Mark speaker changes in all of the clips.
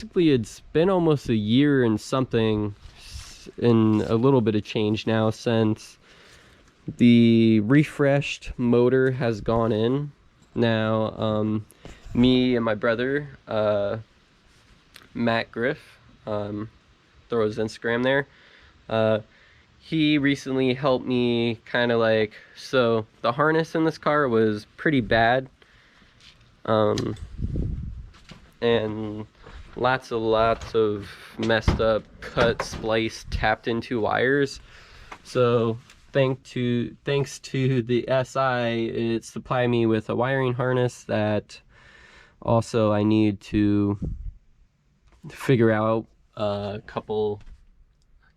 Speaker 1: Basically, it's been almost a year and something, and a little bit of change now, since the refreshed motor has gone in. Now, me and my brother, Matt Griff, throw his Instagram there, he recently helped me kind of like, so the harness in this car was pretty bad, and lots of messed up, cut, spliced, tapped into wires. So thanks to the SI, it supplied me with a wiring harness that also I need to figure out a couple,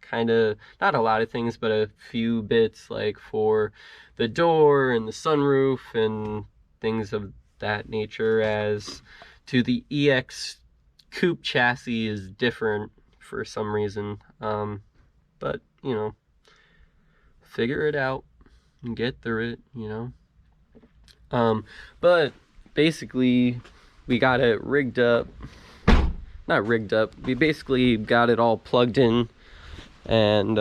Speaker 1: kind of, not a lot of things, but a few bits, like for the door and the sunroof and things of that nature, as to the EX coupe chassis is different for some reason, but you know, figure it out and get through it, you know. But basically we got it rigged up, not rigged up, we basically got it all plugged in, and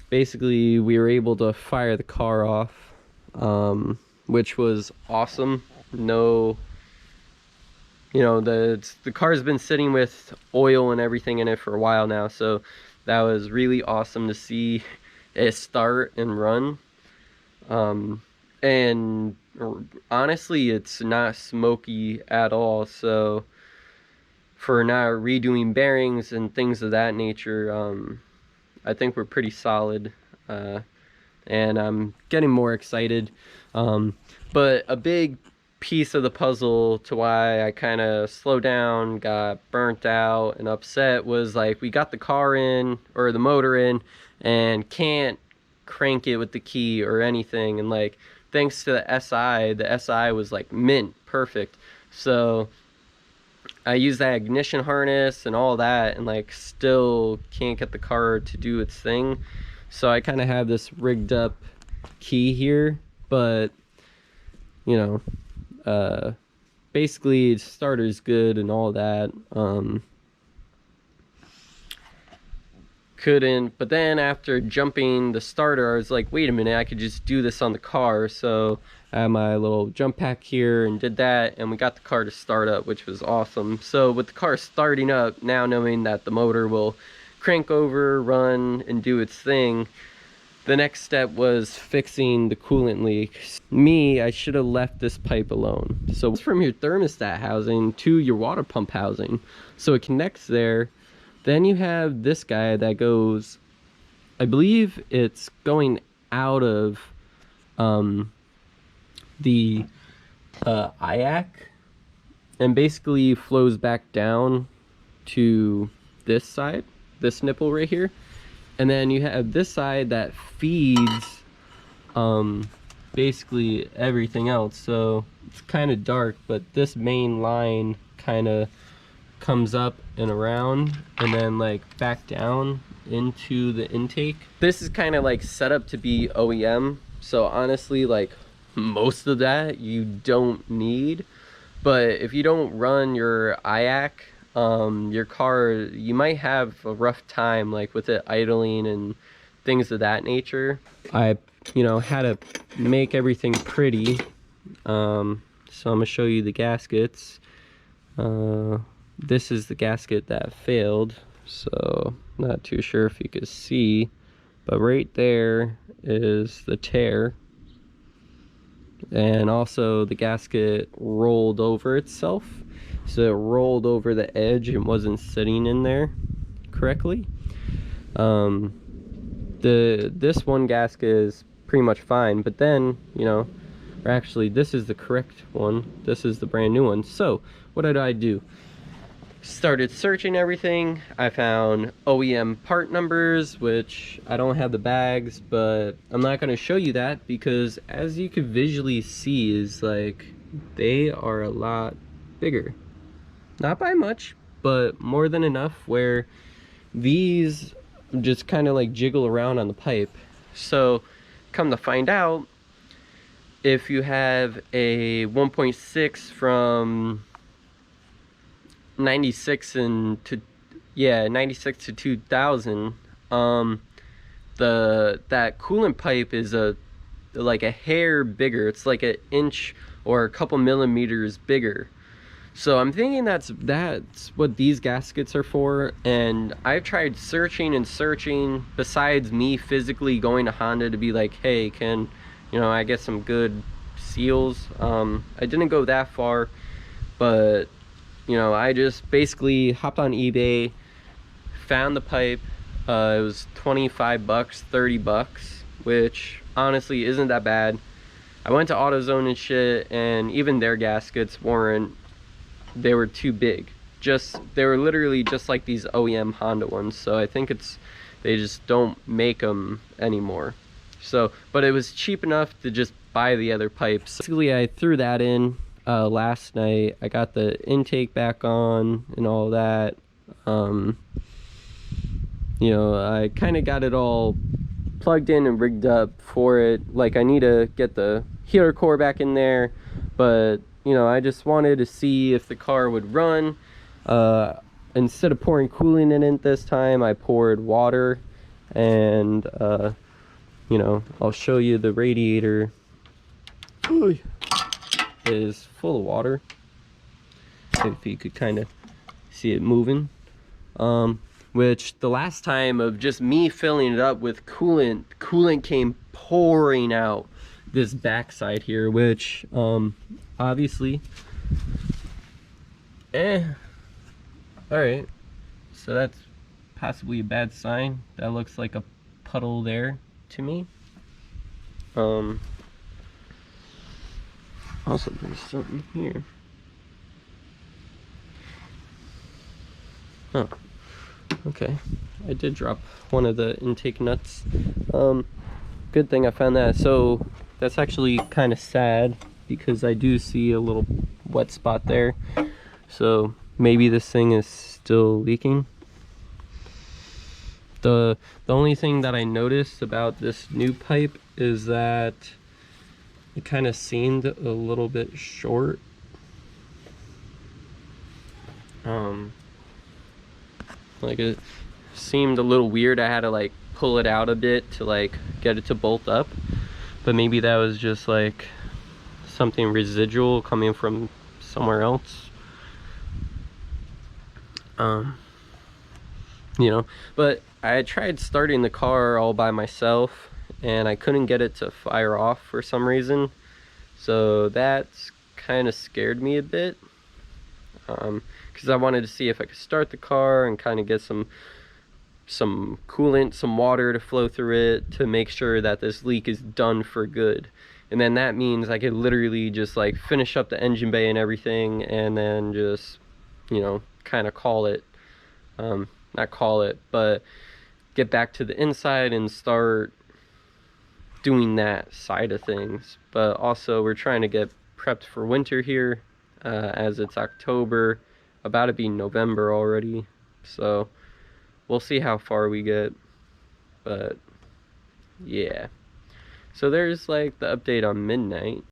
Speaker 1: basically we were able to fire the car off, which was awesome. No, you know, the car's been sitting with oil and everything in it for a while now, so that was really awesome to see it start and run. And honestly, it's not smoky at all, so for not redoing bearings and things of that nature, I think we're pretty solid, and I'm getting more excited. But a big piece of the puzzle to why I kind of slowed down, got burnt out and upset, was like, we got the car in, or the motor in, and can't crank it with the key or anything. And like, thanks to the SI was like mint perfect. So I used that ignition harness and all that, and like still can't get the car to do its thing. So I kind of have this rigged up key here, but you know, basically starter's good and all that. Couldn't, but then after jumping the starter, I was like, wait a minute, I could just do this on the car. So I had my little jump pack here and did that, and we got the car to start up, which was awesome. So with the car starting up, now knowing that the motor will crank over, run, and do its thing, the next step was fixing the coolant leak. I should have left this pipe alone. So it's from your thermostat housing to your water pump housing, so it connects there. Then you have this guy that goes, I believe it's going out of the IAC, and basically flows back down to this side, this nipple right here. And then you have this side that feeds basically everything else. So it's kind of dark, but this main line kind of comes up and around, and then like back down into the intake. This is kind of like set up to be OEM, so honestly, like, most of that you don't need. But if you don't run your IAC, your car, you might have a rough time, like with it idling and things of that nature. I, you know, had to make everything pretty. So I'm gonna show you the gaskets. This is the gasket that failed, so not too sure if you could see, but right there is the tear. And also the gasket rolled over itself, so it rolled over the edge and wasn't sitting in there correctly. This one gasket is pretty much fine, but then, you know, or actually this is the correct one, this is the brand new one. So what did I do? Started searching everything. I found OEM part numbers, which I don't have the bags, but I'm not going to show you that because, as you can visually see, is like, they are a lot bigger. Not by much, but more than enough where these just kind of like jiggle around on the pipe. So come to find out, if you have a 1.6 from 96 and to yeah 96 to 2000, that coolant pipe is like a hair bigger. It's like an inch or a couple millimeters bigger. So I'm thinking that's what these gaskets are for. And I've tried searching and searching, besides me physically going to Honda to be like, hey, can I get some good seals. I didn't go that far, but I just basically hopped on eBay, found the pipe. It was 25 bucks, 30 bucks, which honestly isn't that bad. I went to AutoZone and shit, and even their gaskets they were too big. They were literally just like these OEM Honda ones. So I think they just don't make them anymore. So, but it was cheap enough to just buy the other pipes. Basically, I threw that in last night. I got the intake back on and all that. I kind of got it all plugged in and rigged up for it. Like, I need to get the heater core back in there, but I just wanted to see if the car would run. Instead of pouring coolant in it this time, I poured water, and I'll show you the radiator is full of water, if you could kind of see it moving. Which the last time of just me filling it up with coolant came pouring out this backside here, which obviously all right, so that's possibly a bad sign. That looks like a puddle there to me. Also there's something here. Oh, okay, I did drop one of the intake nuts. Good thing I found that. So that's actually kind of sad, because I do see a little wet spot there. So maybe this thing is still leaking. The only thing that I noticed about this new pipe is that it kind of seemed a little bit short. Like, it seemed a little weird. I had to like pull it out a bit to like get it to bolt up, but maybe that was just like something residual coming from somewhere else. But I tried starting the car all by myself, and I couldn't get it to fire off for some reason. So that's kind of scared me a bit, because I wanted to see if I could start the car and kind of get some coolant, some water to flow through it to make sure that this leak is done for good. And then that means I could literally just like finish up the engine bay and everything, and then just kind of call it, not call it, but get back to the inside and start doing that side of things. But also, we're trying to get prepped for winter here, as it's October, about to be November already. So we'll see how far we get. But yeah, so there's like the update on midnight.